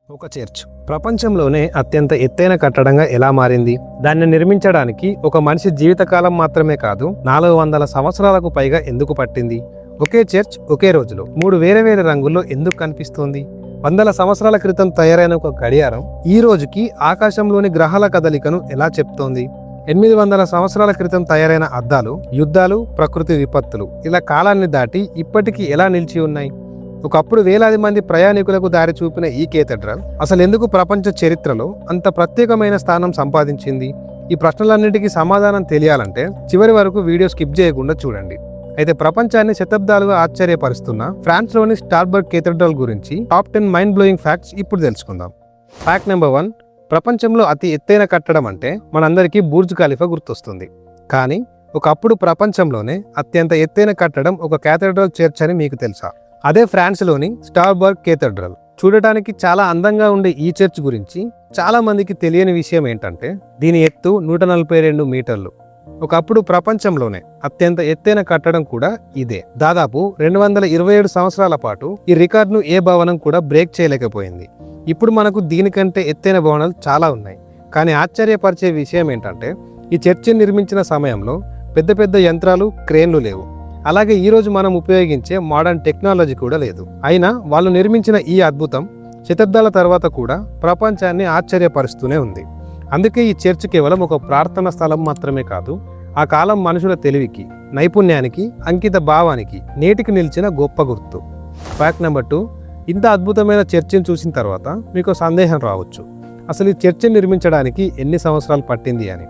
ఒక చర్చ్ ప్రపంచంలోనే అత్యంత ఎత్తైన కట్టడంగా ఎలా మారింది? దాన్ని నిర్మించడానికి ఒక మనిషి జీవితకాలం మాత్రమే కాదు 400 సంవత్సరాలకు పైగా ఎందుకు పట్టింది? ఒకే చర్చ్ ఒకే రోజులో 3 వేరే రంగుల్లో ఎందుకు కనిపిస్తోంది? వందల సంవత్సరాల క్రితం తయారైన ఒక గడియారం ఈ రోజుకి ఆకాశంలోని గ్రహాల కదలికను ఎలా చెప్తోంది? 800 సంవత్సరాల క్రితం తయారైన అద్దాలు యుద్ధాలు, ప్రకృతి విపత్తులు ఇలా కాలాన్ని దాటి ఇప్పటికీ ఎలా నిలిచి ఉన్నాయి? ఒకప్పుడు వేలాది మంది ప్రయాణికులకు దారి చూపిన ఈ కేథడ్రల్ అసలు ఎందుకు ప్రపంచ చరిత్రలో అంత ప్రత్యేకమైన స్థానం సంపాదించింది? ఈ ప్రశ్నలన్నింటికీ సమాధానం తెలియాలంటే చివరి వరకు వీడియో స్కిప్ చేయకుండా చూడండి. అయితే ప్రపంచాన్ని శతాబ్దాలుగా ఆశ్చర్యపరుస్తున్న ఫ్రాన్స్లోని స్టార్బర్గ్ కేథడ్రల్ గురించి టాప్ 10 మైండ్ బ్లోయింగ్ ఫ్యాక్ట్స్ ఇప్పుడు తెలుసుకుందాం. ఫ్యాక్ట్ నెంబర్ 1, ప్రపంచంలో అతి ఎత్తైన కట్టడం అంటే మనందరికీ బుర్జ్ ఖలీఫా గుర్తొస్తుంది. కానీ ఒకప్పుడు ప్రపంచంలోనే అత్యంత ఎత్తైన కట్టడం ఒక కేథడ్రల్ చర్చ్ అని మీకు తెలుసా? అదే ఫ్రాన్స్లోని స్టార్బర్గ్ కేథడ్రల్. చూడటానికి చాలా అందంగా ఉండే ఈ చర్చ్ గురించి చాలా మందికి తెలియని విషయం ఏంటంటే దీని ఎత్తు 142 మీటర్లు. ఒకప్పుడు ప్రపంచంలోనే అత్యంత ఎత్తైన కట్టడం కూడా ఇదే. దాదాపు 227 సంవత్సరాల పాటు ఈ రికార్డును ఏ భవనం కూడా బ్రేక్ చేయలేకపోయింది. ఇప్పుడు మనకు దీనికంటే ఎత్తైన భవనాలు చాలా ఉన్నాయి. కానీ ఆశ్చర్యపరిచే విషయం ఏంటంటే ఈ చర్చిని నిర్మించిన సమయంలో పెద్ద యంత్రాలు, క్రేన్లు లేవు. అలాగే ఈరోజు మనం ఉపయోగించే మోడర్న్ టెక్నాలజీ కూడా లేదు. అయినా వాళ్ళు నిర్మించిన ఈ అద్భుతం శతాబ్దాల తర్వాత కూడా ప్రపంచాన్ని ఆశ్చర్యపరుస్తూనే ఉంది. అందుకే ఈ చర్చ్ కేవలం ఒక ప్రార్థనా స్థలం మాత్రమే కాదు, ఆ కాలం మనుషుల తెలివికి, నైపుణ్యానికి, అంకిత భావానికి నేటికి నిలిచిన గొప్ప గుర్తు. ఫ్యాక్ట్ నెంబర్ 2, ఇంత అద్భుతమైన చర్చిని చూసిన తర్వాత మీకు సందేహం రావచ్చు, అసలు ఈ చర్చిని నిర్మించడానికి ఎన్ని సంవత్సరాలు పట్టింది అని.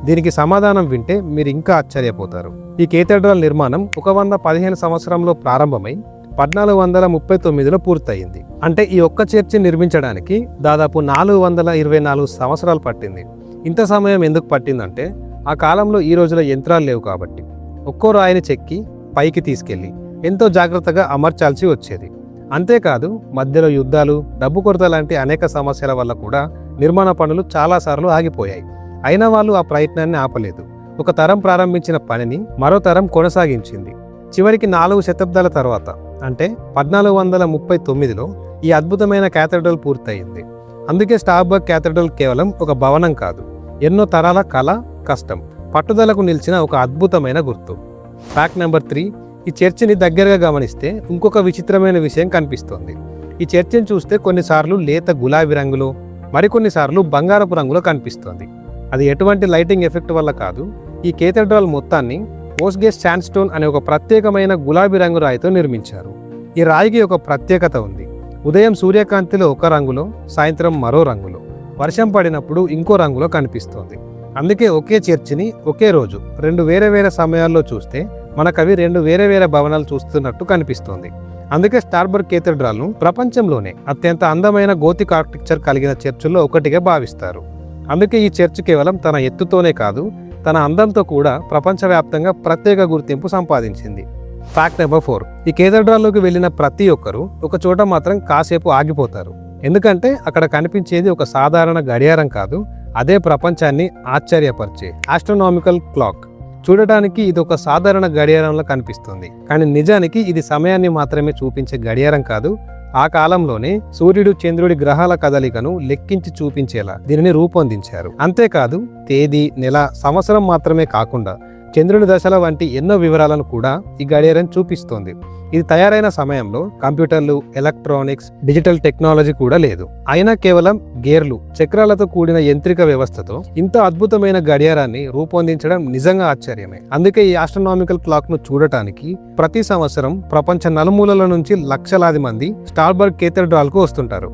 దీనికి సమాధానం వింటే మీరు ఇంకా ఆశ్చర్యపోతారు. ఈ కేథడ్రల్ నిర్మాణం 115 సంవత్సరంలో ప్రారంభమై 1439లో పూర్తయింది. అంటే ఈ ఒక్క చర్చి నిర్మించడానికి దాదాపు 424 సంవత్సరాలు పట్టింది. ఇంత సమయం ఎందుకు పట్టిందంటే ఆ కాలంలో ఈ రోజుల యంత్రాలు లేవు కాబట్టి ఒక్కో రాయిని చెక్కి పైకి తీసుకెళ్లి ఎంతో జాగ్రత్తగా అమర్చాల్సి వచ్చేది. అంతేకాదు మధ్యలో యుద్ధాలు, డబ్బు కొరత లాంటి అనేక సమస్యల వల్ల కూడా నిర్మాణ పనులు చాలాసార్లు ఆగిపోయాయి. అయినా వాళ్ళు ఆ ప్రయత్నాన్ని ఆపలేదు. ఒక తరం ప్రారంభించిన పనిని మరో తరం కొనసాగించింది. చివరికి 4 శతాబ్దాల తర్వాత అంటే 1439లో ఈ అద్భుతమైన కేథడ్రల్ పూర్తయింది. అందుకే స్టార్బర్గ్ కేథడ్రల్ కేవలం ఒక భవనం కాదు, ఎన్నో తరాల కళ, కష్టం, పట్టుదలకు నిలిచిన ఒక అద్భుతమైన గుర్తు. ఫ్యాక్ట్ నెంబర్ 3, ఈ చర్చిని దగ్గరగా గమనిస్తే ఇంకొక విచిత్రమైన విషయం కనిపిస్తోంది. ఈ చర్చిని చూస్తే కొన్నిసార్లు లేత గులాబీ రంగులో, మరికొన్నిసార్లు బంగారపు రంగులో కనిపిస్తోంది. అది ఎటువంటి లైటింగ్ ఎఫెక్ట్ వల్ల కాదు, ఈ కేథడ్రల్ మొత్తాన్ని ఓస్గేట్ శాండ్స్టోన్ అనే ఒక ప్రత్యేకమైన గులాబీ రంగు రాయితో నిర్మించారు. ఈ రాయికి ఒక ప్రత్యేకత ఉంది. ఉదయం సూర్యకాంతిలో ఒక రంగులో, సాయంత్రం మరో రంగులో, వర్షం పడినప్పుడు ఇంకో రంగులో కనిపిస్తోంది. అందుకే ఒకే చర్చిని ఒకే రోజు 2 వేరే సమయాల్లో చూస్తే మనకవి 2 వేరే భవనాలు చూస్తున్నట్టు కనిపిస్తోంది. అందుకే స్టార్బర్గ్ కేథడ్రల్ను ప్రపంచంలోనే అత్యంత అందమైన గోతిక్ ఆర్కిటెక్చర్ కలిగిన చర్చిల్లో ఒకటిగా భావిస్తారు. అందుకే ఈ చర్చ్ కేవలం తన ఎత్తుతోనే కాదు, తన అందంతో కూడా ప్రపంచవ్యాప్తంగా ప్రత్యేక గుర్తింపు సంపాదించింది. ఫ్యాక్ట్ నెంబర్ 4, ఈ కేథడ్రల్లోకి వెళ్ళిన ప్రతి ఒక్కరూ ఒక చోట మాత్రం కాసేపు ఆగిపోతారు. ఎందుకంటే అక్కడ కనిపించేది ఒక సాధారణ గడియారం కాదు, అదే ప్రపంచాన్ని ఆశ్చర్యపరిచే ఆస్ట్రోనామికల్ క్లాక్. చూడటానికి ఇది ఒక సాధారణ గడియారంలో కనిపిస్తుంది, కానీ నిజానికి ఇది సమయాన్ని మాత్రమే చూపించే గడియారం కాదు. ఆ కాలంలోనే సూర్యుడు, చంద్రుడి గ్రహాల కదలికను లెక్కించి చూపించేలా దీనిని రూపొందించారు. అంతేకాదు తేదీ, నెల, సంవత్సరం మాత్రమే కాకుండా చంద్రుని దశల వంటి ఎన్నో వివరాలను కూడా ఈ గడియారం చూపిస్తోంది. ఇది తయారైన సమయంలో కంప్యూటర్లు, ఎలక్ట్రానిక్స్, డిజిటల్ టెక్నాలజీ కూడా లేదు. అయినా కేవలం గేర్లు, చక్రాలతో కూడిన యంత్రిక వ్యవస్థతో ఇంత అద్భుతమైన గడియారాన్ని రూపొందించడం నిజంగా ఆశ్చర్యమే. అందుకే ఈ ఆస్ట్రోనామికల్ క్లాక్ ను చూడటానికి ప్రతి సంవత్సరం ప్రపంచ నలుమూలల నుంచి లక్షలాది మంది స్టార్బర్గ్ కేథడ్రల్ కు వస్తుంటారు.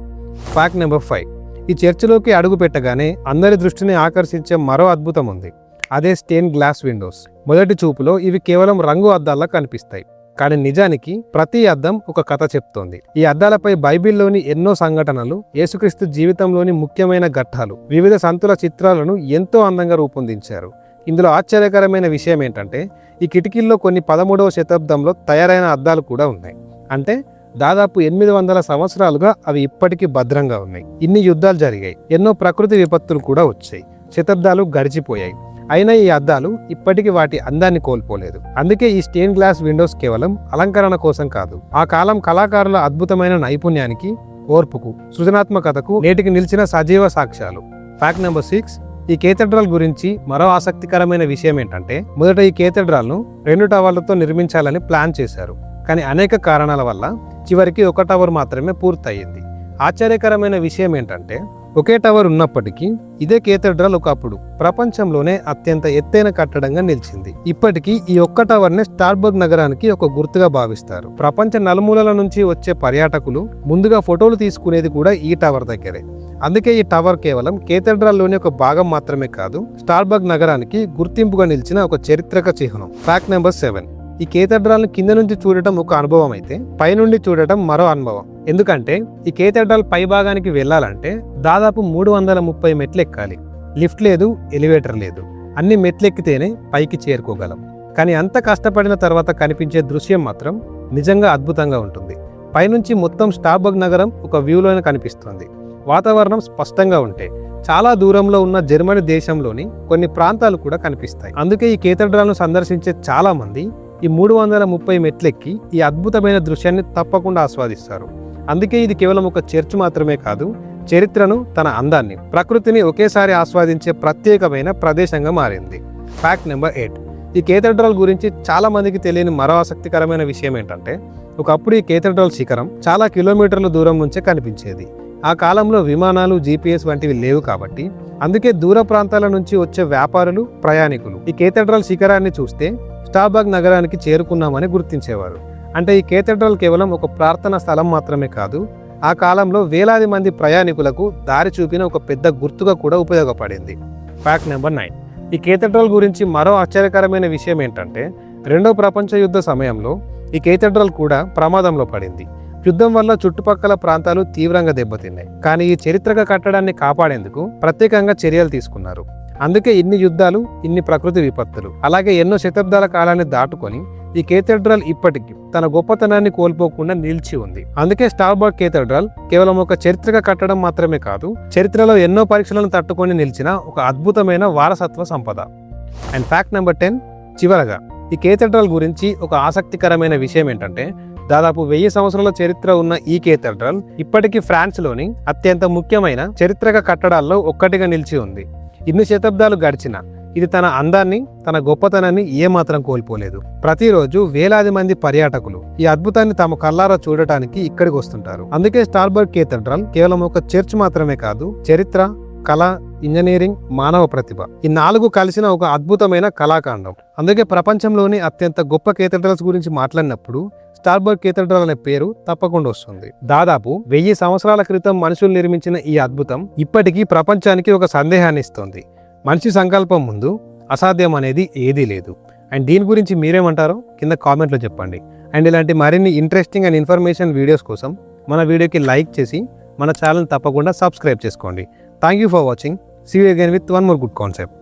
ఫ్యాక్ట్ నెంబర్ 5, ఈ చర్చిలోకి అడుగు పెట్టగానే అందరి దృష్టిని ఆకర్షించే మరో అద్భుతం ఉంది. అదే స్టెయిన్ గ్లాస్ విండోస్. మొదటి చూపులో ఇవి కేవలం రంగు అద్దాల్లా కనిపిస్తాయి, కానీ నిజానికి ప్రతి అద్దం ఒక కథ చెప్తోంది. ఈ అద్దాలపై బైబిల్లోని ఎన్నో సంఘటనలు, యేసుక్రీస్తు జీవితంలోని ముఖ్యమైన ఘట్టాలు, వివిధ సంతుల చిత్రాలను ఎంతో అందంగా రూపొందించారు. ఇందులో ఆశ్చర్యకరమైన విషయం ఏంటంటే ఈ కిటికీల్లో కొన్ని 13వ శతాబ్దంలో తయారైన అద్దాలు కూడా ఉన్నాయి. అంటే దాదాపు 800 సంవత్సరాలుగా అవి ఇప్పటికీ భద్రంగా ఉన్నాయి. ఇన్ని యుద్ధాలు జరిగాయి, ఎన్నో ప్రకృతి విపత్తులు కూడా వచ్చాయి, శతాబ్దాలు గడిచిపోయాయి. అయినా ఈ అద్దాలు ఇప్పటికీ వాటి అందాన్ని కోల్పోలేదు. అందుకే ఈ స్టెయిన్ గ్లాస్ విండోస్ కేవలం అలంకరణ కోసం కాదు, ఆ కాలం కళాకారుల అద్భుతమైన నైపుణ్యానికి ఓర్పుకు, సృజనాత్మకతకు నేటికి నిలిచిన సజీవ సాక్ష్యాలు. Fact number 6. ఈ కేథడ్రల్ గురించి మరో ఆసక్తికరమైన విషయం ఏంటంటే, మొదట ఈ కేథడ్రాల్ను 2 టవర్లతో నిర్మించాలని ప్లాన్ చేశారు. కానీ అనేక కారణాల వల్ల చివరికి ఒక టవర్ మాత్రమే పూర్తయింది. ఆశ్చర్యకరమైన విషయం ఏంటంటే, ఒకే టవర్ ఉన్నప్పటికీ ఇదే కేథడ్రల్ ఒకప్పుడు ప్రపంచంలోనే అత్యంత ఎత్తైన కట్టడంగా నిలిచింది. ఇప్పటికీ ఈ ఒక్క టవర్నే స్టార్బర్గ్ నగరానికి ఒక గుర్తుగా భావిస్తారు. ప్రపంచ నలుమూలల నుంచి వచ్చే పర్యాటకులు ముందుగా ఫోటోలు తీసుకునేది కూడా ఈ టవర్ దగ్గరే. అందుకే ఈ టవర్ కేవలం కేథడ్రల్లోని ఒక భాగం మాత్రమే కాదు, స్టార్బర్గ్ నగరానికి గుర్తింపుగా నిలిచిన ఒక చారిత్రక చిహ్నం. Fact number 7. ఈ కేథడ్రాల్ని కింద నుంచి చూడటం ఒక అనుభవం అయితే పైనుండి చూడటం మరో అనుభవం. ఎందుకంటే ఈ కేథడ్రాల్ పై భాగానికి వెళ్ళాలంటే దాదాపు 330 మెట్లు ఎక్కాలి. లిఫ్ట్ లేదు, ఎలివేటర్ లేదు. అన్ని మెట్లెక్కితేనే పైకి చేరుకోగలం. కానీ అంత కష్టపడిన తర్వాత కనిపించే దృశ్యం మాత్రం నిజంగా అద్భుతంగా ఉంటుంది. పైనుంచి మొత్తం స్టార్బర్గ్ నగరం ఒక వ్యూలోనే కనిపిస్తుంది. వాతావరణం స్పష్టంగా ఉంటే చాలా దూరంలో ఉన్న జర్మనీ దేశంలోని కొన్ని ప్రాంతాలు కూడా కనిపిస్తాయి. అందుకే ఈ కేథడ్రాల్ను సందర్శించే చాలా మంది ఈ 330 మెట్లెక్కి ఈ అద్భుతమైన దృశ్యాన్ని తప్పకుండా ఆస్వాదిస్తారు. అందుకే ఇది కేవలం ఒక చర్చ్ మాత్రమే కాదు, చరిత్రను, తన అందాన్ని, ప్రకృతిని ఒకేసారి ఆస్వాదించే ప్రత్యేకమైన ప్రదేశంగా మారింది. Fact number 8. ఈ కేథడ్రాల్ గురించి చాలా మందికి తెలియని మరో ఆసక్తికరమైన విషయం ఏంటంటే, ఒకప్పుడు ఈ కేథడ్రాల్ శిఖరం చాలా కిలోమీటర్ల దూరం నుంచే కనిపించేది. ఆ కాలంలో విమానాలు, GPS వంటివి లేవు కాబట్టి అందుకే దూర ప్రాంతాల నుంచి వచ్చే వ్యాపారులు, ప్రయాణికులు ఈ కేథడ్రాల్ శిఖరాన్ని చూస్తే స్టార్బర్గ్ నగరానికి చేరుకున్నామని గుర్తించేవారు. అంటే ఈ కేథడ్రాల్ కేవలం ఒక ప్రార్థనా స్థలం మాత్రమే కాదు, ఆ కాలంలో వేలాది మంది ప్రయాణికులకు దారి చూపిన ఒక పెద్ద గుర్తుగా కూడా ఉపయోగపడింది. Fact number 9. ఈ కేథడ్రాల్ గురించి మరో ఆశ్చర్యకరమైన విషయం ఏంటంటే, 2వ ప్రపంచ యుద్ధ సమయంలో ఈ కేథడ్రాల్ కూడా ప్రమాదంలో పడింది. యుద్ధం వల్ల చుట్టుపక్కల ప్రాంతాలు తీవ్రంగా దెబ్బతిన్నాయి. కానీ ఈ చారిత్రక కట్టడాన్ని కాపాడేందుకు ప్రత్యేకంగా చర్యలు తీసుకున్నారు. అందుకే ఇన్ని యుద్ధాలు, ఇన్ని ప్రకృతి విపత్తులు, అలాగే ఎన్నో శతాబ్దాల కాలాన్ని దాటుకొని ఈ కేథడ్రాల్ ఇప్పటికీ తన గొప్పతనాన్ని కోల్పోకుండా నిలిచి ఉంది. అందుకే స్టార్బర్గ్ కేథడ్రాల్ కేవలం ఒక చారిత్రక కట్టడం మాత్రమే కాదు, చరిత్రలో ఎన్నో పరీక్షలను తట్టుకొని నిలిచిన ఒక అద్భుతమైన వారసత్వ సంపద. And fact number 10. చివరగా ఈ కేథడ్రాల్ గురించి ఒక ఆసక్తికరమైన విషయం ఏంటంటే, దాదాపు 1000 సంవత్సరాల చరిత్ర ఉన్న ఈ కేథడ్రాల్ ఇప్పటికీ ఫ్రాన్స్లోని అత్యంత ముఖ్యమైన చారిత్రక కట్టడాల్లో ఒక్కటిగా నిలిచి ఉంది. ఇన్ని శతాబ్దాలు గడిచినా ఇది తన అందాన్ని, తన గొప్పతనాన్ని ఏమాత్రం కోల్పోలేదు. ప్రతిరోజు వేలాది మంది పర్యాటకులు ఈ అద్భుతాన్ని తమ కళ్ళారా చూడటానికి ఇక్కడికి వస్తుంటారు. అందుకే స్టార్బర్గ్ కేథడ్రాల్ కేవలం ఒక చర్చ్ మాత్రమే కాదు, చరిత్ర, కళ, ఇంజనీరింగ్, మానవ ప్రతిభ ఈ 4 కలిసిన ఒక అద్భుతమైన కళాకాండం. అందుకే ప్రపంచంలోని అత్యంత గొప్ప కేథడ్రల్స్ గురించి మాట్లాడినప్పుడు స్టార్బర్గ్ కేథడ్రాల్ అనే పేరు తప్పకుండా వస్తుంది. దాదాపు 1000 సంవత్సరాల క్రితం మనుషులు నిర్మించిన ఈ అద్భుతం ఇప్పటికీ ప్రపంచానికి ఒక సందేహాన్ని ఇస్తుంది. మనిషి సంకల్పం ముందు అసాధ్యం అనేది ఏదీ లేదు. అండ్ దీని గురించి మీరేమంటారో కింద కామెంట్లో చెప్పండి. అండ్ ఇలాంటి మరిన్ని ఇంట్రెస్టింగ్ అండ్ ఇన్ఫర్మేషన్ వీడియోస్ కోసం మన వీడియోకి లైక్ చేసి మన ఛానల్ తప్పకుండా సబ్స్క్రైబ్ చేసుకోండి. Thank you for watching. See you again with one more good concept.